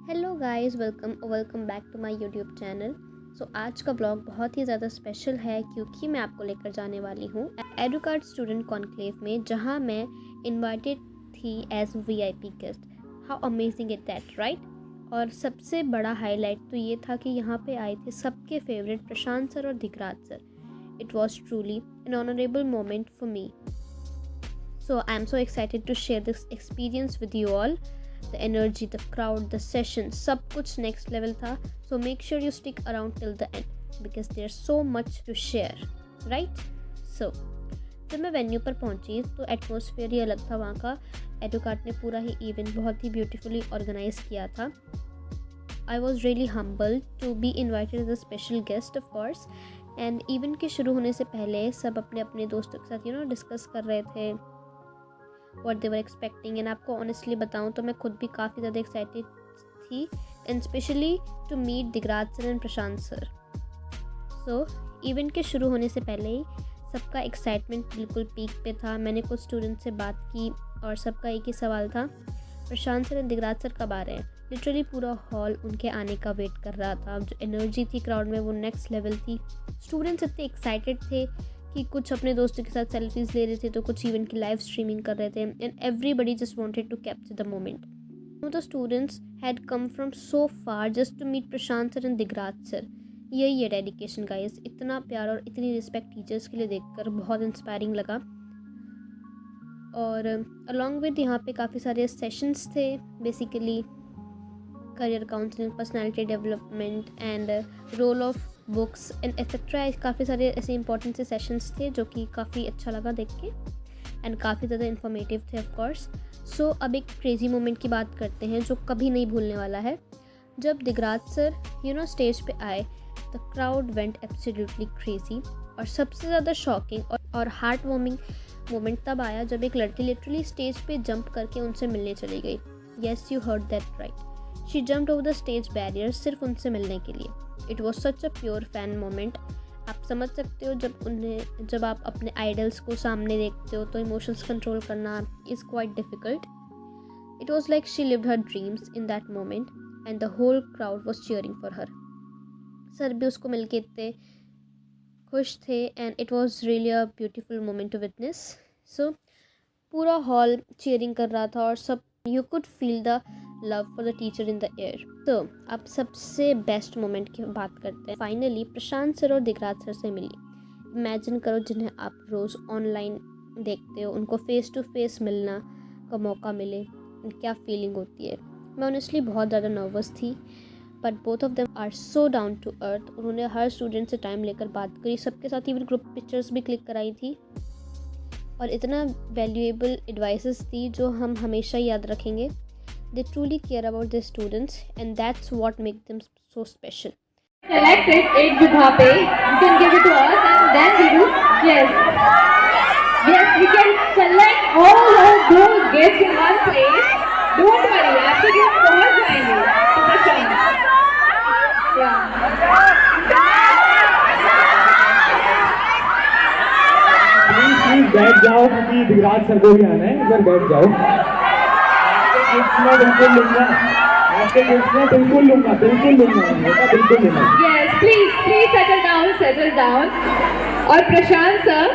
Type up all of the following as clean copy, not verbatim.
Hello guys, welcome back to my YouTube channel. So आज का blog बहुत ही ज़्यादा स्पेशल है क्योंकि मैं आपको लेकर जाने वाली हूँ एडुकार्ड स्टूडेंट कॉन्क्लेव में, जहाँ मैं इनवाइटेड थी as VIP guest. How amazing it that, right. और सबसे बड़ा हाईलाइट तो ये था कि यहाँ पे आए थे सबके फेवरेट प्रशांत सर और Digraj sir. It was truly an honourable moment for me. So I am so excited to share this experience with you all. The energy, the crowd, the session, सब कुछ next level था. So make sure you stick around till the end because there's so much to share, right? So जब मैं venue पर पहुंची तो atmosphere ही अलग था वहाँ का। एडुकार्ड ने पूरा ही इवेंट बहुत ही ब्यूटीफुली ऑर्गेनाइज किया था। I was really humbled to be invited as a special guest of course. And event के शुरू होने से पहले सब अपने अपने दोस्तों के साथ डिस्कस कर रहे थे what they were expecting। and आपको ऑनेस्टली बताऊं तो मैं खुद भी काफ़ी ज़्यादा एक्साइटेड थी, and specially to meet Digraj sir and Prashant sir. So event के शुरू होने से पहले ही सबका एक्साइटमेंट बिल्कुल पीक पे था। मैंने कुछ स्टूडेंट से बात की और सबका एक ही सवाल था, प्रशांत सर एंड दिगराज सर कब आ रहे हैं। लिटरली पूरा हॉल उनके आने का वेट कर रहा था। जो एनर्जी थी क्राउड में वो नेक्स्ट लेवल थी। स्टूडेंट्स इतने एक्साइटेड थे कि कुछ अपने दोस्तों के साथ सेल्फीज ले रहे थे तो कुछ इवेंट की लाइव स्ट्रीमिंग कर रहे थे, and everybody just wanted to capture the moment. The students had come from so far just to meet Prashant sir and Digraj sir. यही है डेडिकेशन गाइस। इतना प्यार और इतनी रिस्पेक्ट टीचर्स के लिए देखकर बहुत इंस्पायरिंग लगा। और अलॉन्ग विद यहाँ पे काफ़ी सारे सेशंस थे, basically career counselling, personality development and role of books and etcetera. काफ़ी सारे ऐसे इंपॉर्टेंट से सेशंस थे जो कि काफ़ी अच्छा लगा देख के, एंड काफ़ी ज़्यादा इन्फॉर्मेटिव थे ऑफ कोर्स। सो अब एक क्रेजी मोमेंट की बात करते हैं जो कभी नहीं भूलने वाला है। जब दिगराज सर स्टेज पे आए, the crowd went absolutely crazy. और सबसे ज़्यादा शॉकिंग और हार्ट वार्मिंग मोमेंट तब आया जब एक लड़की लिटरली स्टेज पे जंप करके उनसे मिलने चली गई। Yes, you heard that right. She jumped over the stage barrier सिर्फ उनसे मिलने के लिए। It was such a pure fan moment. आप समझ सकते हो जब आप अपने आइडल्स को सामने देखते हो तो इमोशंस कंट्रोल करना is quite difficult. It was like she lived her dreams in that moment and the whole crowd was cheering for her. Sir भी उसको मिलके इतने खुश थे, and it was really a beautiful moment to witness. So पूरा hall cheering कर रहा था और सब you could feel the love for the teacher in the air. तो अब सबसे बेस्ट मोमेंट की बात करते हैं। फाइनली प्रशांत सर और दिगराज सर से मिली। इमेजिन करो, जिन्हें आप रोज़ ऑनलाइन देखते हो, उनको फेस टू फेस मिलना का मौका मिले, क्या फीलिंग होती है। मैं ऑनेस्टली बहुत ज़्यादा नर्वस थी, but both of them are so down to earth. उन्होंने हर स्टूडेंट से टाइम लेकर बात करी, सबके साथ इवन ग्रुप पिक्चर्स भी क्लिक कराई थी, और इतना वैल्यूएबल एडवाइसेस दी जो हम हमेशा याद रखेंगे। They truly care about their students, and that's what makes them so special. Selected 8 Jughape. You can give it to us, and then we do. Yes, we can select all of those guests in one place. Don't worry, आपके guests पहुंच जाएंगे. Yeah. Please बैठ जाओ क्योंकि Digraj sir को भी आना है। इधर बैठ जाओ। मैं बिल्कुल लूँगा, आपके गिफ्ट में बिल्कुल लूँगा, बिल्कुल लूँगा। Yes, please settle down. और Prashant sir,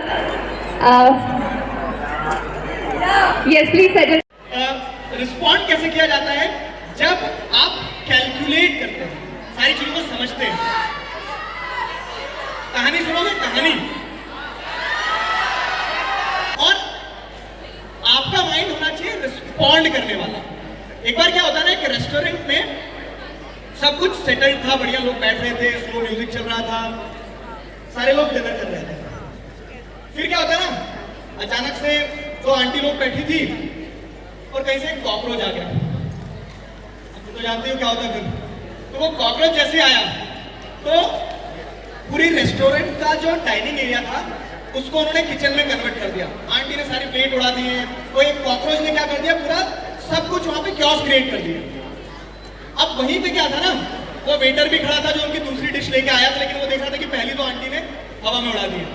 yes, please settle. Respond कैसे किया जाता है? जब आप कैलकुलेट करते हैं, सारी चीजों को समझते हैं। कहानी सुनोगे, कहानी, और आपका माइंड होना चाहिए रिस्पॉन्ड करने वाला। एक बार क्या होता है ना, एक रेस्टोरेंट में सब कुछ सेटल्ड था, बढ़िया लोग बैठ रहे थे, स्लो म्यूजिक चल रहा था, सारे लोग डिनर कर रहे थे। फिर क्या होता है ना, अचानक से तो आंटी लोग बैठी थी और कहीं से एक कॉकरोच आ गया। आप तो जानते हो क्या होता है फिर। तो वो कॉकरोच जैसे आया तो पूरी रेस्टोरेंट का जो डाइनिंग एरिया था उसको उन्होंने किचन में कन्वर्ट कर दिया। आंटी ने सारी प्लेट उड़ा दी है, वो एक कॉकरोच ने क्या कर दिया, पूरा सब कुछ वहां पे क्योस क्रिएट कर दिया। अब वहीं पे क्या था ना, वो वेटर भी खड़ा था जो उनकी दूसरी डिश लेके आया था, लेकिन वो देख रहा था कि पहली तो आंटी ने हवा में उड़ा दिया,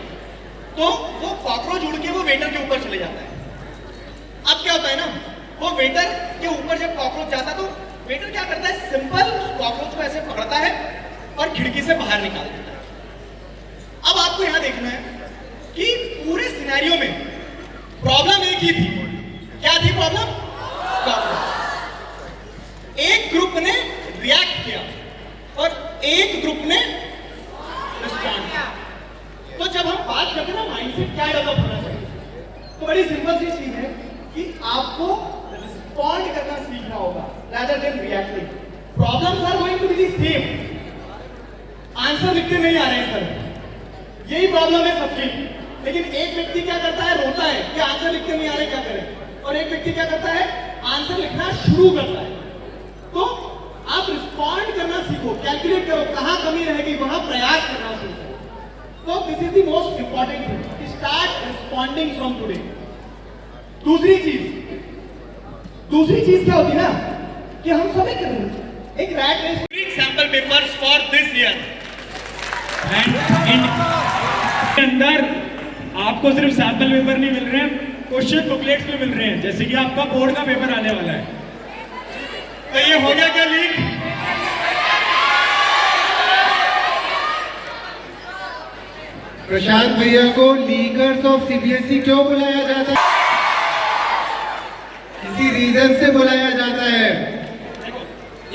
तो वो कॉकरोच उड़ के वो वेटर के ऊपर चले जाता है। अब क्या होता है ना, वो वेटर के ऊपर जब कॉकरोच जाता तो वेटर क्या करता है, सिंपल जिंदगी से बाहर निकाल देता है। अब आपको यहां देखना है कि पूरे सिनेरियो में प्रॉब्लम एक ही थी। क्या थी प्रॉब्लम? एक ग्रुप ने रिएक्ट किया और एक ग्रुप ने रिस्पॉन्ड किया। तो जब हम बात करते हैं ना माइंडसेट क्या डेवलप होना चाहिए, तो बड़ी सिंपल सी चीज है कि आपको रिस्पॉन्ड करना सीखना होगा rather than reacting. Problems are going to be the same. Answer लिखते नहीं आ रहे हैं सर, यही प्रॉब्लम है सबकी। लेकिन एक व्यक्ति क्या करता है, रोता है कि आंसर लिखते नहीं आ रहे, क्या करें, और एक व्यक्ति क्या करता है, आंसर लिखना शुरू करता है। तो आप रिस्पॉन्ड करना सीखो, कैलकुलेट करो कहां कमी रहेगी, वहां प्रयास करना सीखो। तो this is the most important thing, start responding from today. दूसरी चीज क्या होती है ना कि हम सब एक rat race sample papers for this year के अंदर आपको सिर्फ सैंपल पेपर नहीं मिल रहे हैं, क्वेश्चन बुकलेट्स भी मिल रहे हैं, जैसे कि आपका बोर्ड का पेपर आने वाला है। तो ये हो गया क्या लीक? प्रशांत भैया को लीगर्स ऑफ सीबीएसई क्यों बुलाया जाता है? किसी रीजन से बुलाया जाता है। देखो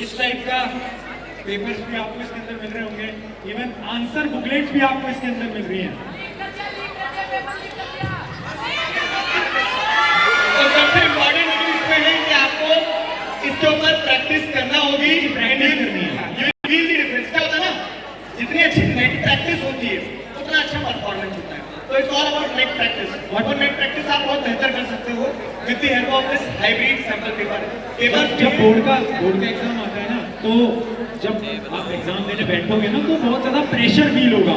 इस टाइप का पेपर्स भी आपको इसके अंदर मिल रहे होंगे, इवन आंसर बुकलेट्स भी आपको इसके अंदर मिल रही हैं। तो सबसे इम्पोर्टेंट चीज इसमें है कि आपको इसके ऊपर प्रैक्टिस करना होगी, प्रैक्टिस करनी है। ये फील द डिफरेंस क्या होता है ना, जितनी अच्छी नेट प्रैक्टिस होती है उतना अच्छा परफॉर्मेंस होता है। तो it's all about net practice. और नेट प्रैक्टिस आप बहुत बेहतर कर सकते हो with the help of this hybrid sample paper. जब बोर्ड का एग्जाम आता है ना, तो जब आप एग्जाम देने बैठोगे ना, तो बहुत ज्यादा प्रेशर फील होगा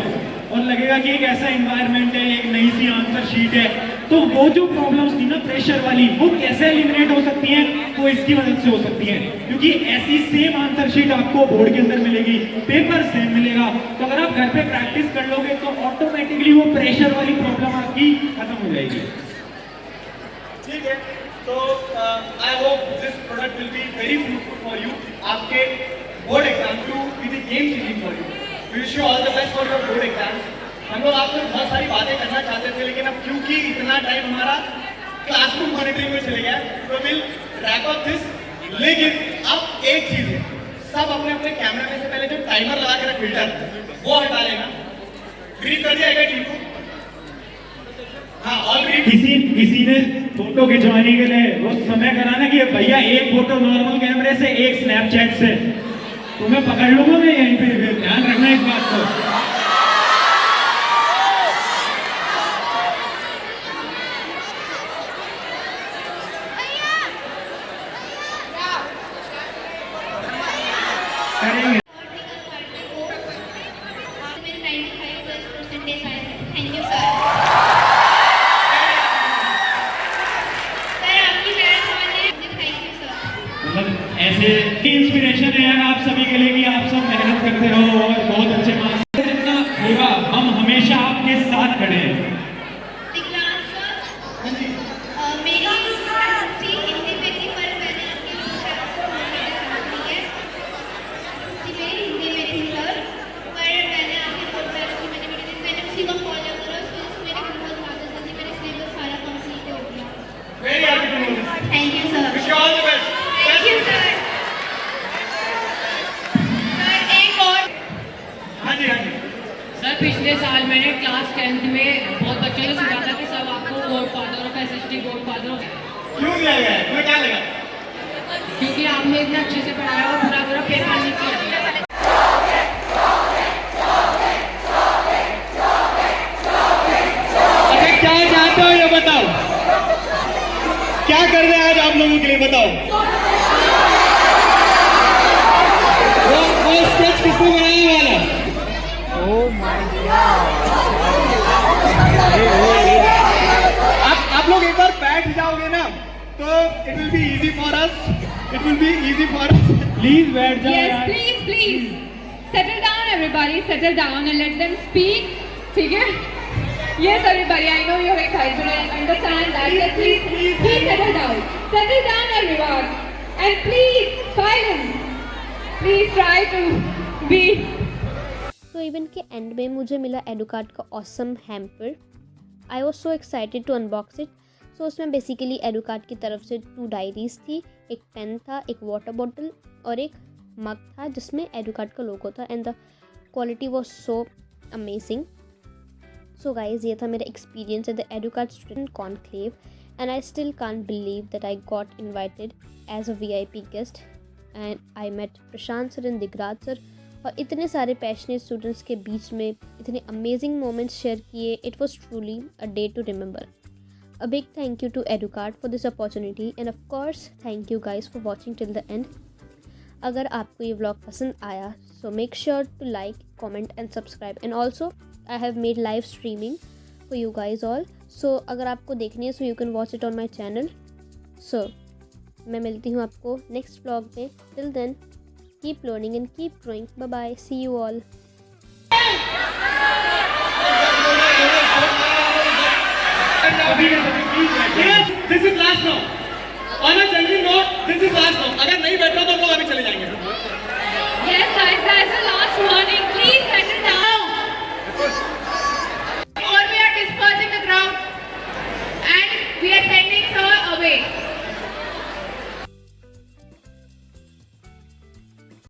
और लगेगा कि एक ऐसा एनवायरनमेंट है, एक नई सी आंसर शीट है। तो वो जो प्रॉब्लम्स थी ना प्रेशर वाली, वो कैसे एलिमिनेट हो सकती हैं? वो इसकी मदद से हो सकती हैं, क्योंकि ऐसी सेम आंसर शीट आपको बोर्ड के अंदर मिलेगी, पेपर सेम मिलेगा। तो अगर आप घर पे प्रैक्टिस कर लोगे तो ऑटोमेटिकली वो प्रेशर वाली प्रॉब्लम आपकी खत्म हो जाएगी। ठीक है, तो I hope this product will be very fruitful for you. आपके board exam to be the game changing for you. Wish you all the best for your board exams. हम लोग आपसे बहुत सारी बातें करना चाहते थे, लेकिन अब क्योंकि इतना टाइम हमारा क्लासरूम मॉनिटरिंग में चले गया, तो विल रैप अप दिस। लेकिन अब एक चीज है, सब अपने अपने कैमरा में से पहले जो टाइमर लगा के रख फिल्टर वो हटा लेना। ग्रीन कर दिया गया टीम को? हाँ, ऑल ग्रीन। किसी ने फोटो खिंचवाने के लिए वो समय कराना कि भैया एक फोटो नॉर्मल कैमरे से, एक स्नैपचैट से, तुम्हें पकड़ लूंगा मैं यहीं पे। ध्यान रखना इस बात को। करेंगे। Thank you sir. मतलब ऐसे इंस्पिरेशन है यार आप सभी के लिए कि आप सब मेहनत करते रहो और बहुत अच्छे मार्क्स जितना होगा हम हमेशा आपके साथ खड़े हैं। Thank you sir. Wish you all the best. Thank you sir. Sir एक और। हाँ जी, हाँ जी। सर पिछले साल मैंने क्लास 10th में बहुत बच्चों को सिखाया था कि सब आपको God father of SST, God father of, क्यों दिया गया है? तुम्हें क्या लगा? क्योंकि आपने इतना अच्छे से पढ़ाया और पूरा पूरा पेपर लिख किया। अच्छा, क्या चाहते हो ये बताओ, क्या कर रहे हैं आज आप लोगों के लिए बताओ। वो स्केच किसने बनाने वाला? आप लोग एक बार बैठ जाओगे ना तो it will be easy for us, it will be easy for us. Please बैठ जाओ Yes, यार। please. Settle down, everybody. Settle down and let them speak. ठीक है? Yes, everybody. I know you're excited. I understand that. But please settle down. Settle down, everyone. And please, silence. Please try to be event के end में मुझे मिला Educard का awesome hamper. I was so excited to unbox it. So उसमें basically एडुकार्ड की तरफ से 2 diaries थी, एक पेन था, एक वाटर बॉटल और एक मग था जिसमें एडुकार्ड का लोगो था and the quality was so amazing. So guys, ये था मेरा experience at the Educard student conclave and I still can't believe that I got invited as a VIP guest and I met Prashant sir and Digraj sir और इतने सारे passionate students के बीच में इतने अमेजिंग मोमेंट्स शेयर किए। It was truly a day to remember. A big thank you to Educard for this opportunity and of course thank you guys for watching till the end. अगर आपको ये vlog पसंद आया so make sure to like, comment and subscribe and also I have made live streaming for you guys all. So अगर आपको देखनी है so you can watch it on my channel. So मैं मिलती हूँ आपको next vlog में. Till then keep learning and keep growing. Bye bye. See you all. This is last now. On a genuine note, this is last now. अगर नहीं बैठा तो हम लोग अभी चले जाएंगे।